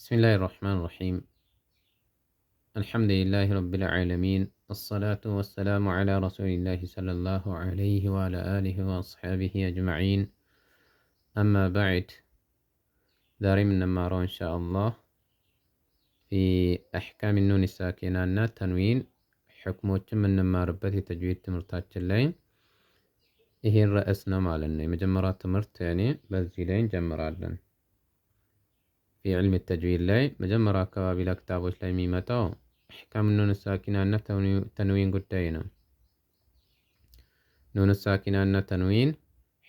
بسم الله الرحمن الرحيم. الحمد لله رب العالمين، الصلاة والسلام على رسول الله صلى الله عليه وعلى آله وأصحابه أجمعين. أما بعد، داري من نمارو إن شاء الله في أحكام النون الساكنة تنوين حكموش من نماربة تجويد تمرتات اللين. إيه الرئيسنا مالنا مجمرات تمرت يعني بزيلين جمرالن في علم التجويد لاي مجمرة كوابي لكتابوش لاي ميمتاو أحكام النون الساكنة تنوين قدينا نون الساكنة تنوين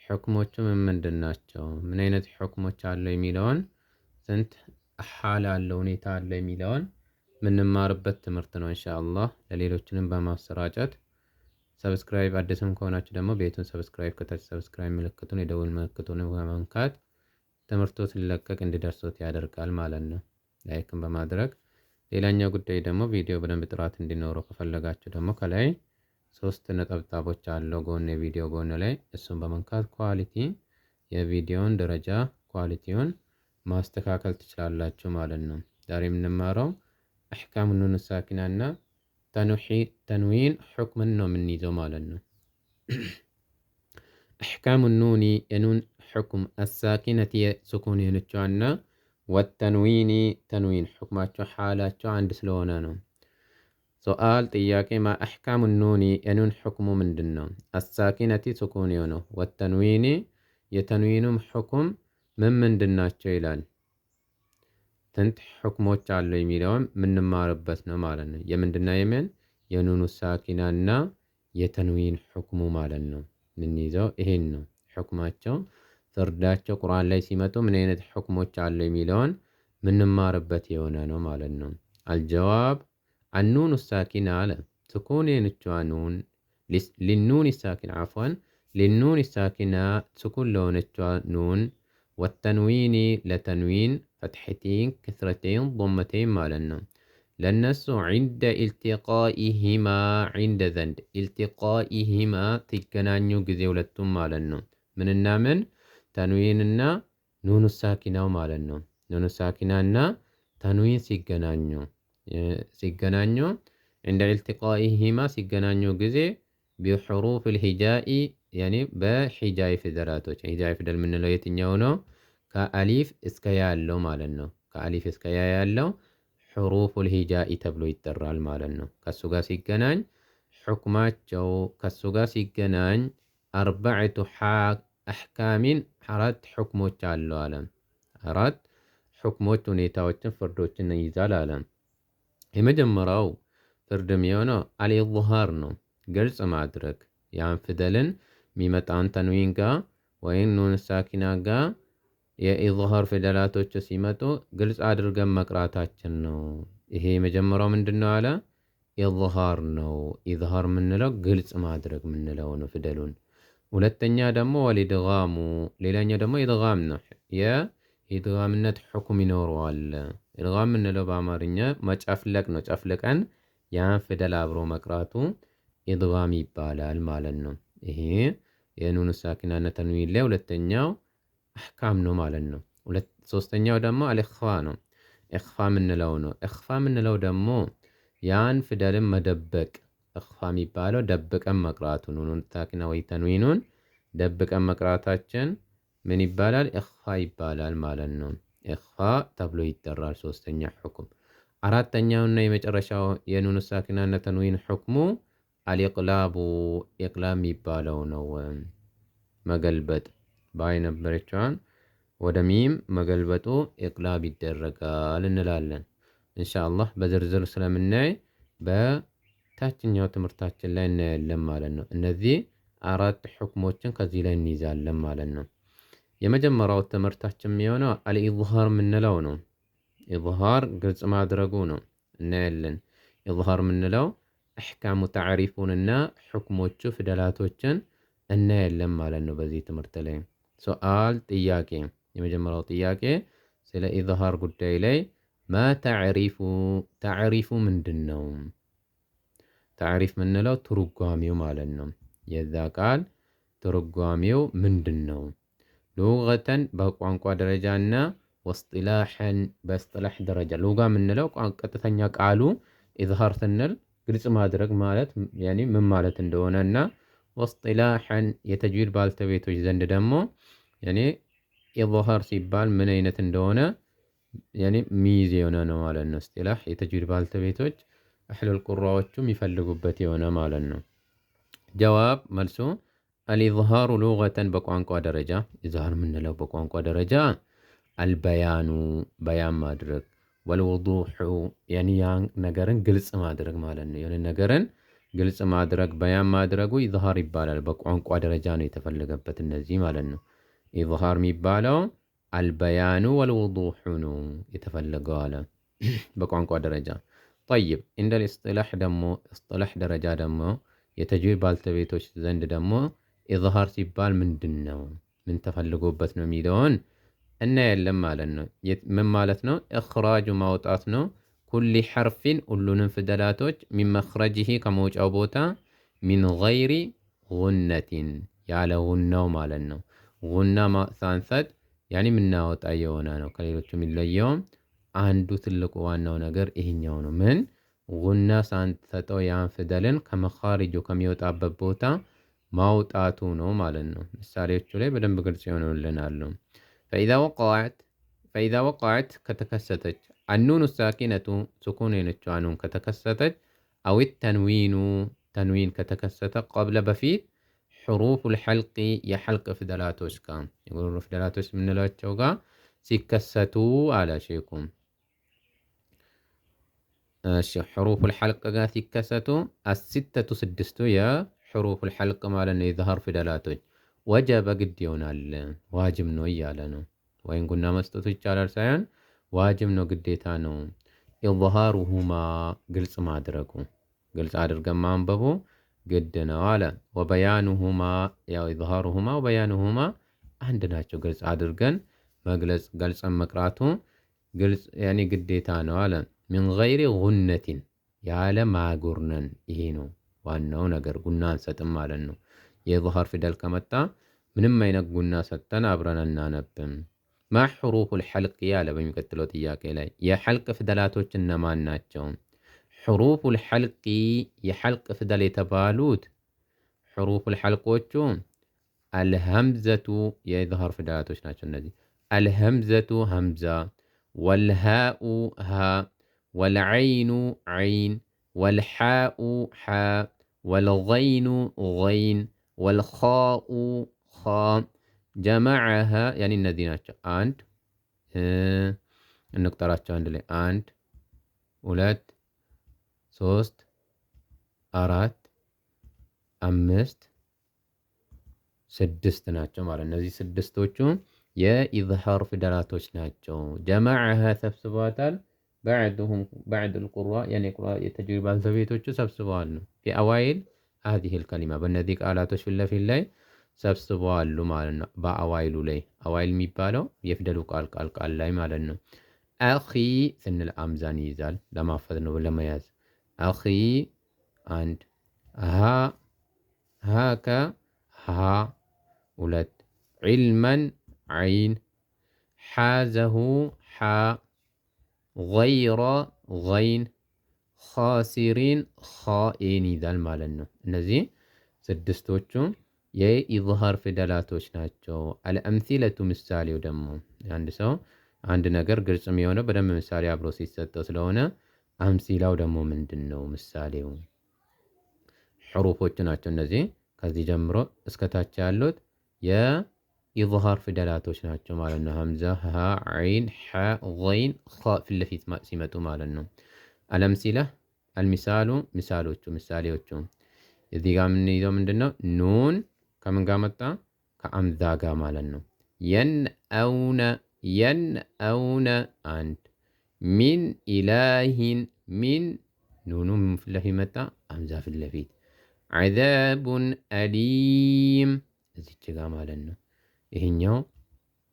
حكموቹ ምንድናቸው ምን አይነት حكموች አለው የሚለውን ስንት حال አለው ሁኔታ አለ የሚለውን ምንማርበት ትምህርት ነው ኢንሻአላህ። ለሌሎችንም በማሰራጨት ሰብስክራይብ አዲስም ከሆናችሁ ደግሞ ቤቱን ሰብስክራይብ ከታች ሰብስክራይብ ምልክቱን የደውል ምልክቱን በመንካት ትምህርቱ ሲለቀቅ እንዲደርሶት ያደርጋል ማለት ነው። ላይክን በማድረግ ሌላኛው ጉዳይ ደግሞ ቪዲዮ በደንብ ጥራት እንዲኖረው ከፈለጋችሁ ደግሞ ከላይ ሶስት ነጠብጣቦች አለው ጎን የቪዲዮ ጎን ላይ እሱን በመንካት ኳሊቲ የቪዲዮን ደረጃ ኳሊቲውን ማስተካከል ትችላላችሁ ማለት ነው። ዛሬ የምንማረው አህካም ኑን ሳኪናና ተንዊን ሁክምን ነው የምንይዘው ማለት ነው። አህካም ኑኒ የኑን حكم الساكنة سكون ينچوانا والتنوين تنوين حكماتشو حالاتشو عند سلونانو. سؤال تياكي ما أحكام النون ينون حكم من دنو الساكنة سكون يونو والتنوين يتنوينم حكم من دناتشو إلال تنت حكموش على يميلون من ماربسنا مالنا يمن دنا يمن ينون الساكنة يتنوين حكم مالنا ننيزو إهنو حكماتشو ፍርዳቸው ቁርአን ላይ ሲመጡ ምን አይነት ሁክሞች አሉ የሚለውን ምንማርበት የሆነ ነው ማለት ነው። አልጀዋብ አኑን ሳኪና አለ ስኩን የነቿኑን ሊኑን ሳኪን አፍዋን ሊኑን ሳኪና ስኩን ለሆነቿ ኑን ወተንዊኒ ለተንዊን ፈትሐቲን ከስረተይን ضመተይን ማለት ነው። ለነሱ عند التقائهما عند ዘንድ التقائهما ሲገናኙ ጊዜ ሁለቱም ማለት ነው ምንና ምን ተንዊንና ኑኑ ሳኪናው ማለት ነው። ኑኑ ሳኪናና ተንዊን ሲገናኙ عند التقائهما ሲገናኙ ጊዜ بحروف الهجاء يعني በሂጃይ ፊደላቶች ሂጃይ ፊደል የምንለው የትኛው ነው? ከአሊፍ እስከ ያ ያለው ማለት ነው። ከአሊፍ እስከ ያ ያለው حروف الهجاء ተብሎ ይጠራል ማለት ነው። ከሱ ጋር ሲገናኝ ሁክማቸው ከሱ ጋር ሲገናኝ አርበዕቱ አህካሚን አራት ሁክሞች አለው አለ። አራት ሁክሞች ሁኔታዎችን ፍርዶችን ይይዛል አለ። የመጀመሪያው ፍርድ የሚሆነው አልኢዝሃር ነው፣ ግልጽ ማድረግ ያን ፊደልን የሚመጣውን ተንዊን ጋር ወይም ኑን ሳኪና ጋር የኢዝሃር ፊደላቶች ሲመጡ ግልጽ አድርገን መቅራታችን ነው። ይሄ የመጀመሪያው ምንድነው አለ? ኢዝሃር ነው። ኢዝሃር የምንለው ግልጽ ማድረግ የምንለው ነው ፊደሉን። ሁለተኛ ደግሞ ወልኢድጋሙ ሌላኛው ደግሞ ኢድጋም ነው። የኢድጋምነት ሁክም ይኖረዋል። ኢድጋም የምንለው በአማርኛ መጨፍለቅ ነው። ጨፍልቀን ያን ፊደል አብሮ መቅራቱ ኢድጋም ይባላል ማለት ነው። ይሄ የኑን ሳኪናና ተንዊን ላይ ሁለተኛው አህካም ነው ማለት ነው። ሶስተኛው ደግሞ አልኢኽፋ ነው። ኢኽፋ የምንለው ነው። ኢኽፋ የምንለው ደግሞ ያን ፊደልን መደበቅ ኢኽፋ የሚባለው ደብቀን መቅራቱ ኑን ሳኪና ወይ ተንዊኑን ደብቀን መቅራታችን ምን ይባላል? ኢኽፋ ይባላል ማለት ነው። ኢኽፋ ተብሎ ይጠራል ሶስተኛ ሁክም። አራተኛውና የመጨረሻው የኑን ሳኪናና ተንዊን ሁክሙ አልኢቅላቡ ኢቅላብ የሚባለው ነው። መገልበጥ ባይ ነበረችዋን ወደ ሚም መገልበጡ ኢቅላብ ይደረጋል እንላለን። ኢንሻአላህ በዝርዝር ስለምናይ በታችኛው ትምህርታችን ላይ እናያለን ማለት ነው። እነዚህ አራት ሁክሞችን ከዚህ ላይ እንይዛለን ማለት ነው። የመጀመሪያው ትምህርታችን የሚሆነው አልኢዝሃር የምንለው ነው። ኢዝሃር ግልጽ ማድረጉ ነው እናያለን። ኢዝሃር የምንለው አህካሙ ተዕሪፉንና ሁክሞቹ ፊደላቶችን እናያለን ማለት ነው በዚህ ትምህርት ላይ። ሱአል ጥያቄ፣ የመጀመሪያው ጥያቄ ስለ ኢዝሃር ጉዳይ ላይ ማ ተዕሪፉ ምንድን ነው? ተዕሪፍ የምንለው ትርጓሜው ማለት ነው። የዛ ቃል ትርጓሜው ምንድን ነው? ሉገተን በቋንቋ ደረጃና ወስጢላሐን በእስጢላሕ ደረጃ ሉጋ የምንለው ቀጥተኛ ቃሉ ኢዝሃር ስንል ግልጽ ማድረግ ማለት ያኔ ምን ማለት እንደሆነ እና ወስጢላሐን የተጅዊድ ባልተቤቶች ዘንድ ደግሞ ያኔ ኢዝሃር ሲባል ምን አይነት እንደሆነ ያኔ ሚይዝ የሆነ ነው ማለት ነው። እስጢላሕ የተጅዊድ ባልተቤቶች አህለል ቁራዎቹ የሚፈልጉበት የሆነ ማለት ነው። ጀዋብ መልሱ አልኢዝሃሩ ሉገተን በቋንቋ ደረጃ ኢዝሃር የምንለው በቋንቋ ደረጃ አልበያኑ በያን ማድረግ ወልውዱሑ ያኔ ያን ነገርን ግልጽ ማድረግ ማለት ነው። የሆነ ነገርን ግልጽ ማድረግ በያን ማድረጉ ኢዝሃር ይባላል። በቋንቋ ደረጃ ነው የተፈለገበት እነዚህ ማለት ነው። ኢዝሃር የሚባለው አልበያኑ ወልውዱሑ ነው የተፈለገው አለ በቋንቋ ደረጃ። ጠይብ እንደል እስጢላሕ ደግሞ እስጢላሕ ደረጃ ደግሞ የተጅዊድ ባልተቤቶች ዘንድ ደግሞ ኢዝሃር ሲባል ምንድን ነው ምን ተፈልጎበት ነው የሚለውን እናያለን ማለት ነው። ምን ማለት ነው? እኽራጁ ማውጣት ነው። ኩሊ ሐርፊን ሁሉንም ፊደላቶች ሚን መኽረጅህ ከመውጫው ቦታ ሚን ገይሪ ጉነቲን ያለ ጉናው ማለት ነው። ጉና ሳንሰጥ ያኔ የምናወጣ የሆነ ነው። ከሌሎቹ የሚለየውም አንዱ ትልቁ ዋናው ነገር ይሄኛው ነው። ምን ጉና ሳንሰጠው ያን ፊደልን ከመኻሪጁ ከሚወጣበት ቦታ ማውጣቱ ነው ማለት ነው። ምሳሌዎቹ ላይ በደንብ ግልጽ ይሆኑልናል። ፈኢዛ ወቀዐት ከተከሰተች አኑኑ ሳኪነቱ ስኩን የነችው ኑን ከተከሰተች አዊት ተንዊኑ ተንዊን ከተከሰተ ቀብለ በፊት ሕሩፉል ሐልቂ የሐልቅ ፊደላቶች ጋር የጉሮሮ ፊደላቶች የምንላቸው ጋር ሲከሰቱ አለ ሼኩም። እሺ ሕሩፉል ሐልቅ ጋር ሲከሰቱ አስሲተቱ ስድስቱ የሕሩፉል ሐልቅ ማለት ነው የኢዝሃር ፊደላቶች ወጀበ ግድ ይሆናል ዋጅብ ነው እያለ ነው። ወይም ጉና መስጠቱ ይቻላል ሳይሆን ዋጅብ ነው ግዴታ ነው። ኢዝሃሩሁማ ግልጽ ማድረጉ ግልጽ አድርገን ማንበቡ ግድ ነው አለ። ወበያኑሁማ ያው ኢዝሃሩሁማ ወበያኑሁማ አንድ ናቸው። ግልጽ አድርገን መግለጽ ገልጸን መቅራቱ ግልጽ ያኔ ግዴታ ነው አለ። ሚን ገይሪ ጉነቲን ያለ ማጉርነን ይሄ ነው ዋናው ነገር። ጉና አንሰጥም ማለት ነው። የኢዝሃር ፊደል ከመጣ ምንም አይነት ጉና ሰጥተን አብረን አናነብም። ማ ሕሩፉል ሐልቅ ያለ በሚቀጥለው ጥያቄ ላይ የሐልቅ ፊደላቶች እነማን ናቸው? ሕሩፉል ሐልቂ የሐልቅ ፊደል የተባሉት ሕሩፉል ሐልቆቹ አልሀምዘቱ የኢዝሃር ፊደላቶች ናቸው እነዚህ። አልሀምዘቱ ሀምዛ፣ ወልሃኡ ሃ፣ ወልዐይኑ ዐይን፣ ወልሓኡ ሓ፣ ወልገይኑ ገይን፣ ወልኻኡ ኻ ጀመዐሃ ያኔ እነዚህ ናቸው። አንድ እንቁጠራቸው አንድ ላይ 1 2 3 4 5 6 ናቸው ማለት እነዚህ ስድስቶቹ የኢዝሃር ፊደላቶች ናቸው። ጀመዐሃ ሰብስበዋታል። ባዕዱል ቁራ ያኔ ቁራ የተጅዊድ ባልተቤቶቹ ሰብስበዋል ነው ፊ አዋይል ሀዚሂል ከሊማ በእነዚህ ቃላቶች ፊት ለፊት ላይ ሰብስበዋሉ ማለት ነው። በአዋይሉ ላይ አዋይል የሚባለው የፊደሉ ቃል ላይ ማለት ነው። አኺ ስንል አምዛን ይይዛል ለማፈዝ ነው ለመያዝ። አኺ አንድ፣ ሃከ ሃ ሁለት፣ ዒልመን ዐይን፣ ሓዘሁ ሓ፣ ገይረ ገይን፣ ኻሲሪን ኻኢን ይዛል ማለት ነው። እነዚህ ስድስቶቹ የኢዝሃር ፊደላቶች ናቸው። አልአምሲለቱ ምሳሌው ደግሞ አንድ ሰው አንድ ነገር ግልጽ የሆነ በደንብ ምሳሌ አብሮ ሲሰጠው ስለሆነ አምሲላው ደግሞ ምንድን ነው? ምሳሌው ሕሩፎቹ ናቸው እነዚህ ከዚህ ጀምሮ እስከታች ያሉት የኢዝሃር ፊደላቶች ናቸው ማለት ነው። ሀምዛ፣ ሃ፣ ዐይን፣ ሓ፣ ገይን፣ ኻ ፊት ለፊት ሲመጡ ማለት ነው። አልአምሲላ አልሚሳሉ ምሳሌዎቹ እዚህ ጋር የምንይዘው ምንድን ነው? ኑን ከምን ጋር መጣ? ከአምዛ ጋር ማለት ነው። የንአውነ አንድ፣ ሚን ኢላሂን ሚን ኑኑ ፊት ለፊት መጣ፣ አምዛ ፊት ለፊት። ዐዛቡን አሊም እዚች ጋር ማለት ነው። ይሄኛው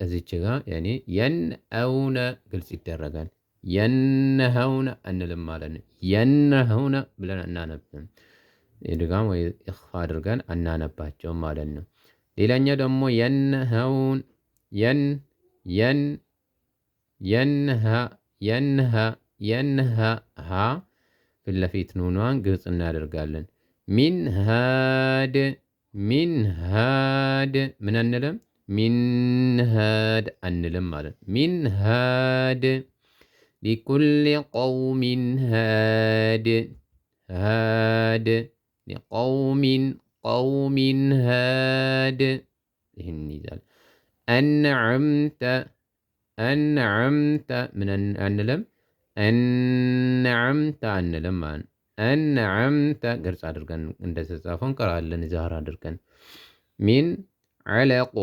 እዚች ጋር ያኔ የንአውነ ግልጽ ይደረጋል። የነሀውነ አንልም ማለት ነው። የነሀውነ ብለን አናነብም። የድጋም ወይ ኢኽፋ አድርገን አናነባቸውም ማለት ነው። ሌላኛው ደግሞ የንሀውን ينهى ها في اللفيت نونوان قلصنا درقالن من هاد من النلم من هاد النلم مالا من هاد لكل قوم هاد لقوم هاد النزال أنعمت من النلم أنعمت النلم مان أنعمت قرص أدركن عند تتصافون قرأ لنا زهر أدركن من علق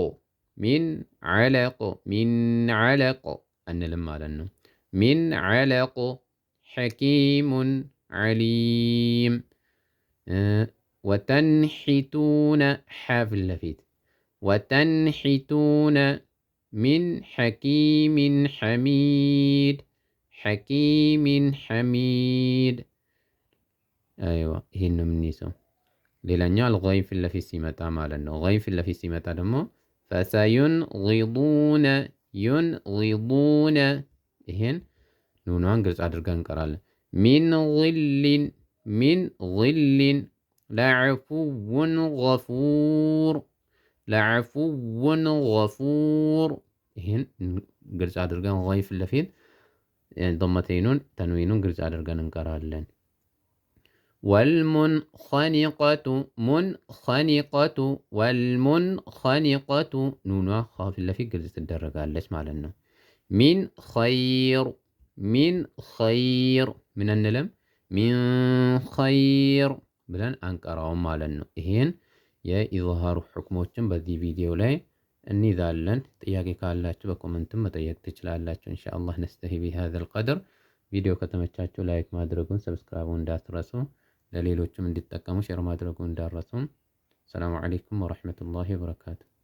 من علق النلم مالنا من علق حكيم عليم وتنحتون حافل اللفيت وتنحتون من حكيم حميد أيوة هنا من نيسو ليلانيا الغين في اللفي سيمتا مالنا غين في اللفي سيمتا دمو فسينغضون إهن نونوان قرص أدرقان قرال من ظل لعفو غفور إهن قرص أدرقان غين في اللفين يعني ضمتينون تنوينون قرص أدرقان انقرالن والمنخنقة نونوا خاف اللفي قرص الدرقان ليش معلنه من خير من النلم من خير بلان أنكرهم مالنو إهين يا إظهار حكموتشن بذي فيديو لاي أني ذالن تياقي كالاتش بكومنتم متياق تجلالاتش إن شاء الله نستهي بهذا القدر فيديو كتمتشاتشو لايك مادرقون سبسكرايبون دات رسو لليلوچم اندتقمو شير مادرقون دار رسوم السلام عليكم ورحمة الله وبركاته